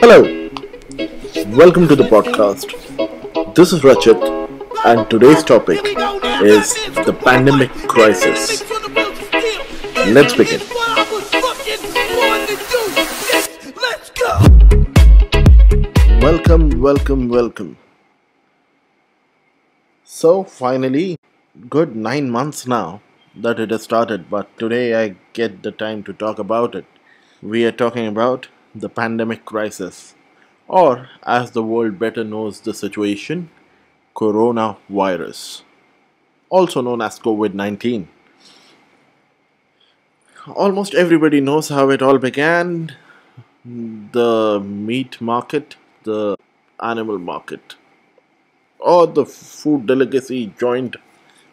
Hello, welcome to the podcast. This is Rachit, and today's topic is the pandemic crisis. Let's begin. Welcome. So, finally, good 9 months now that it has started, but today I get the time to talk about it. We are talking about the pandemic crisis, or as the world better knows the situation, coronavirus, also known as COVID 19. Almost everybody knows how it all began: the meat market, the animal market, or the food delicacy joint,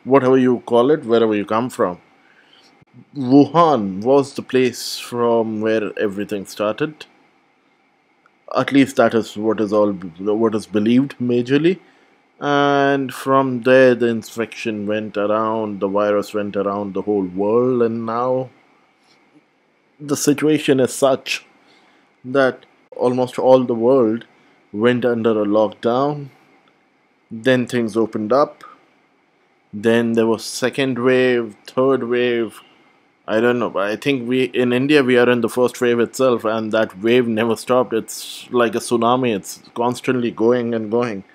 whatever you call it, wherever you come from. Wuhan was the place from where everything started. At least that is what is believed majorly. And from there, the infection went around, the virus went around the whole world, and now the situation is such that almost all the world went under a lockdown. Then things opened up. Then there was second wave, third wave. I don't know. I think we in India we are in the first wave itself, and that wave never stopped. It's like a tsunami. It's constantly going and going.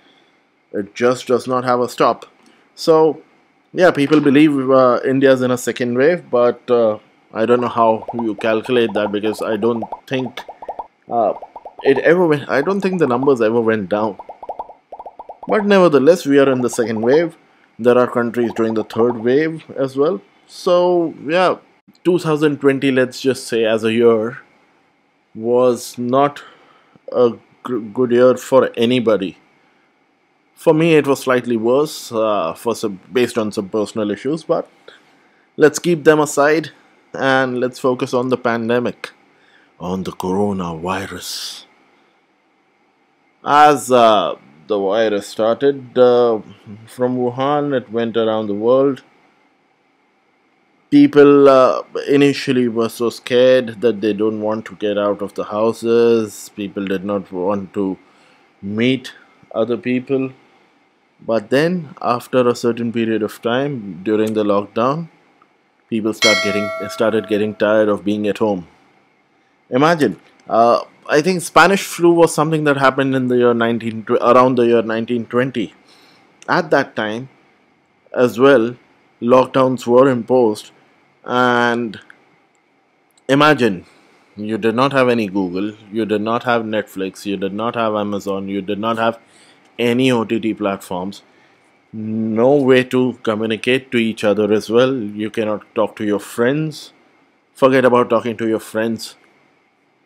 It just does not have a stop. So, yeah, people believe India's in a second wave, but I don't know how you calculate that because I don't think uh, it ever went. I don't think the numbers ever went down. But nevertheless, we are in the second wave. There are countries doing the third wave as well. So, yeah, 2020, let's just say, as a year, was not a good year for anybody. For me, it was slightly worse based on some personal issues, but let's keep them aside and let's focus on the pandemic, on the coronavirus. As the virus started from Wuhan, it went around the world. People initially were so scared that they don't want to get out of the houses. People did not want to meet other people. But then, after a certain period of time during the lockdown, people started getting tired of being at home. Imagine, I think Spanish flu was something that happened in the year around the year 1920. At that time, as well, lockdowns were imposed, and imagine, you did not have any Google, you did not have Netflix, you did not have Amazon, you did not have any OTT platforms, no way to communicate to each other as well. You cannot talk to your friends. Forget about talking to your friends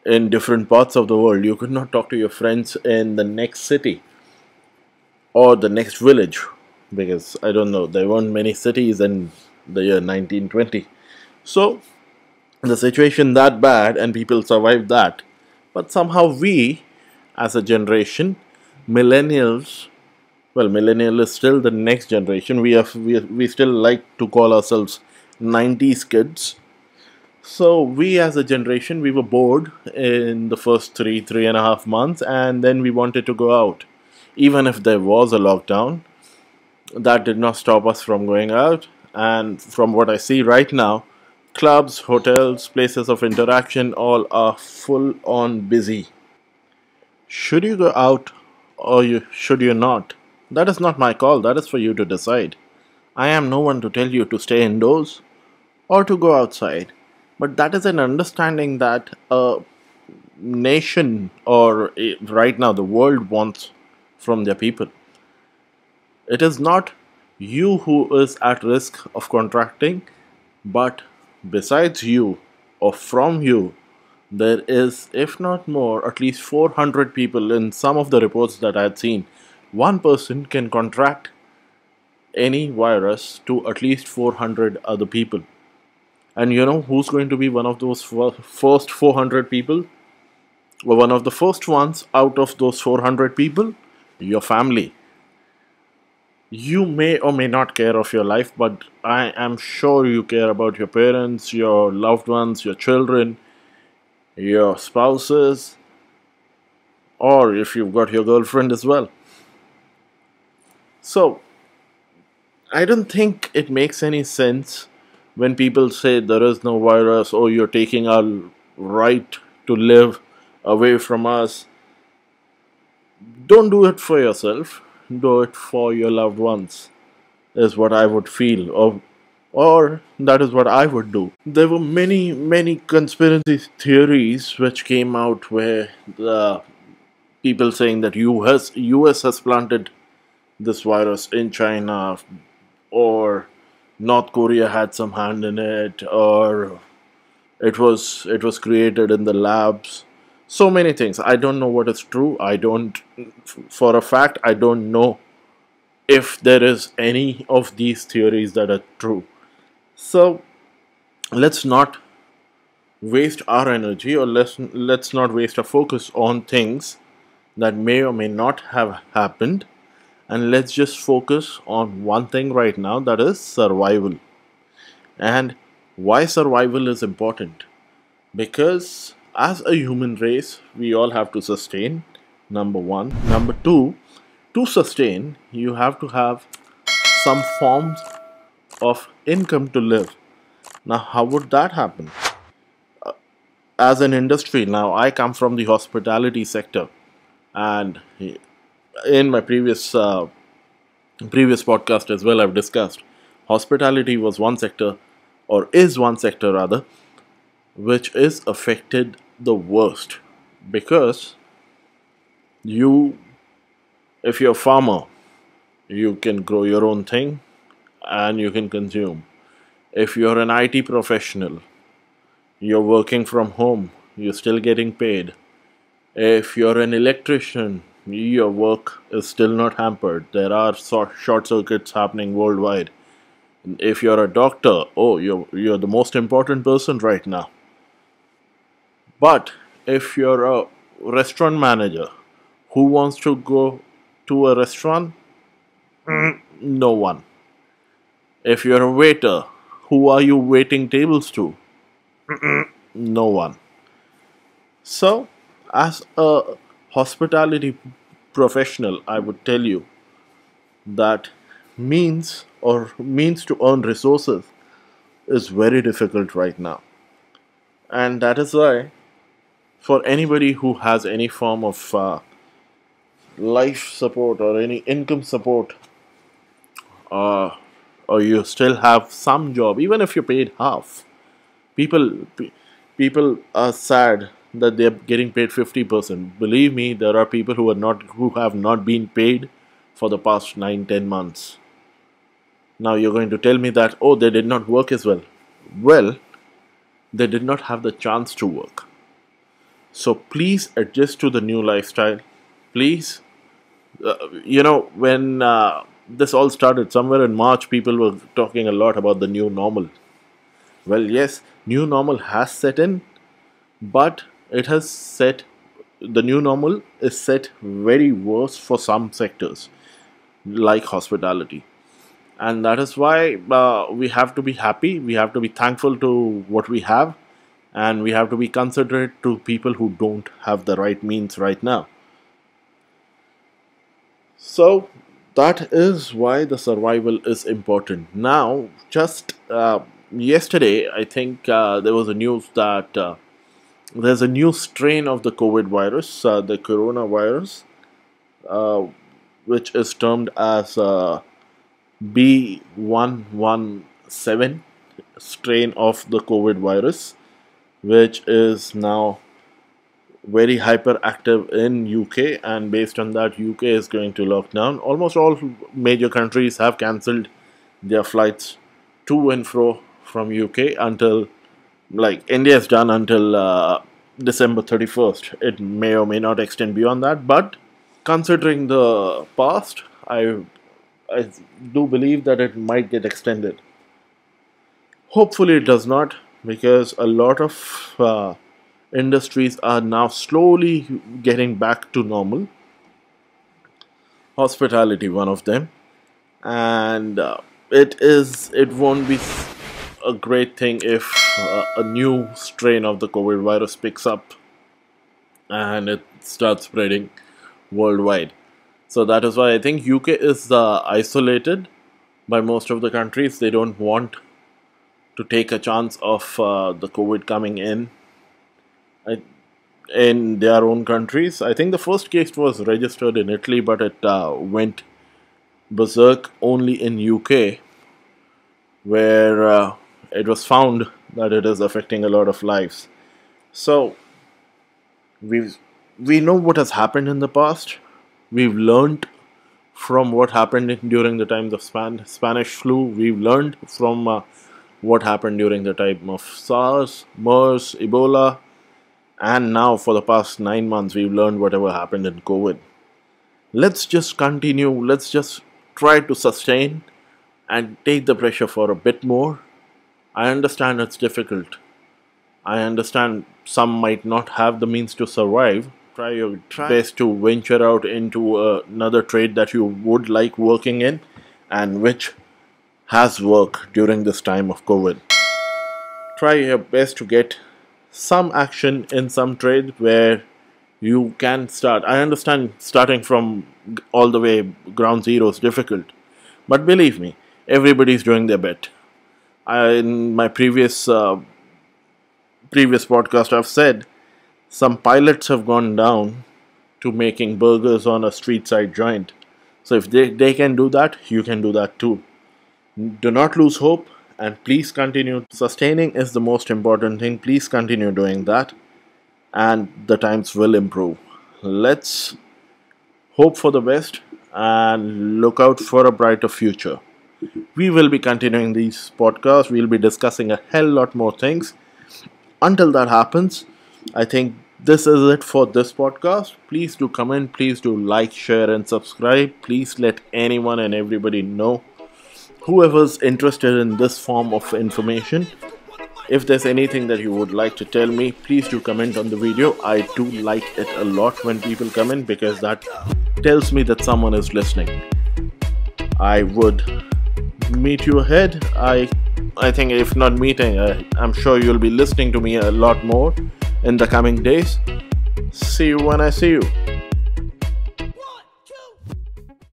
in different parts of the world. You could not talk to your friends in the next city or the next village because I don't know, there weren't many cities in the year 1920. So the situation that bad and people survived that. But somehow we, as a generation, millennials, well, millennial is still the next generation. We still like to call ourselves 90s kids. So we as a generation, we were bored in the first three and a half months, and then we wanted to go out. Even if there was a lockdown, that did not stop us from going out. And from what I see right now, clubs, hotels, places of interaction, all are full on busy. Should you go out or should you not? That is not my call, that is for you to decide. I am no one to tell you to stay indoors or to go outside. But that is an understanding that a nation or right now the world wants from their people. It is not you who is at risk of contracting, but besides you or from you, there is, if not more, at least 400 people in some of the reports that I had seen. One person can contract any virus to at least 400 other people. And you know who's going to be one of those first 400 people? Well, one of the first ones out of those 400 people? Your family. You may or may not care of your life, but I am sure you care about your parents, your loved ones, your children, your spouses, or if you've got your girlfriend as well. So I don't think it makes any sense when people say there is no virus or you're taking our right to live away from us. Don't do it for yourself, do it for your loved ones, is what I would feel, or that is what I would do. There were many conspiracy theories which came out where the people saying that US has planted this virus in China, or North Korea had some hand in it, or it was created in the labs. So many things. I don't know what is true. I don't, for a fact, I don't know if there is any of these theories that are true. So let's not waste our energy, or let's not waste our focus on things that may or may not have happened, and let's just focus on one thing right now, that is survival. And why survival is important? Because as a human race, we all have to sustain, number one. Number two, to sustain, you have to have some forms of income to live. Now, how would that happen? As an industry, now I come from the hospitality sector, and in my previous podcast as well, I've discussed hospitality was one sector, or is one sector rather, which is affected the worst, because you, if you're a farmer, you can grow your own thing and you can consume. If you're an IT professional, you're working from home, you're still getting paid. If you're an electrician, your work is still not hampered. There are short circuits happening worldwide. If you're a doctor, oh, you're the most important person right now. But if you're a restaurant manager, who wants to go to a restaurant? No one. If you're a waiter, who are you waiting tables to? No one. So, as a hospitality professional, I would tell you that means to earn resources is very difficult right now. And that is why, for anybody who has any form of life support or any income support, uh, or you still have some job, even if you're paid half, people pe- people are sad that they're getting paid 50%. Believe me, there are people who have not been paid for the past 9-10 months. Now you're going to tell me that, oh, they did not work as well. Well, they did not have the chance to work. So please adjust to the new lifestyle. Please, when this all started somewhere in March, people were talking a lot about the new normal. Well, yes, new normal has set in, but it has set, the new normal is set very worse for some sectors like hospitality. And that is why we have to be happy, we have to be thankful to what we have, and we have to be considerate to people who don't have the right means right now. So that is why the survival is important. Now, just yesterday, I think there was a news that there's a new strain of the COVID virus, the coronavirus, uh, which is termed as B117 strain of the COVID virus, which is now very hyperactive in UK, and based on that, UK is going to lock down. Almost all major countries have cancelled their flights to and fro from UK until, like, India is done until December 31st. It may or may not extend beyond that, but considering the past, I do believe that it might get extended. Hopefully, it does not, because a lot of industries are now slowly getting back to normal. Hospitality, one of them, and it won't be a great thing if a new strain of the COVID virus picks up and it starts spreading worldwide. So that is why I think UK is isolated by most of the countries. They don't want to take a chance of the COVID coming I- in their own countries. I think the first case was registered in Italy, but it went berserk only in UK, where it was found that it is affecting a lot of lives. So we we know what has happened in the past. We've learned from what happened during the times of Spanish flu. We've learned from what happened during the time of SARS, MERS, Ebola, and now for the past 9 months, we've learned whatever happened in COVID. Let's just continue. Let's just try to sustain and take the pressure for a bit more. I understand it's difficult. I understand some might not have the means to survive. Try your best to venture out into another trade that you would like working in and which has worked during this time of COVID. Try your best to get some action in some trade where you can start. I understand starting from all the way ground zero is difficult, but believe me, everybody's doing their bit. In my previous podcast, I've said some pilots have gone down to making burgers on a street side joint. So if they can do that, you can do that too. Do not lose hope and please continue. Sustaining is the most important thing. Please continue doing that and the times will improve. Let's hope for the best and look out for a brighter future. We will be continuing these podcasts. We'll be discussing a hell lot more things. Until that happens, I think this is it for this podcast. Please do comment, please do like, share, and subscribe. Please let anyone and everybody know. Whoever's interested in this form of information, if there's anything that you would like to tell me, please do comment on the video. I do like it a lot when people comment because that tells me that someone is listening. I would meet you ahead. I think if not meeting, I'm sure you'll be listening to me a lot more in the coming days. See you when I see you.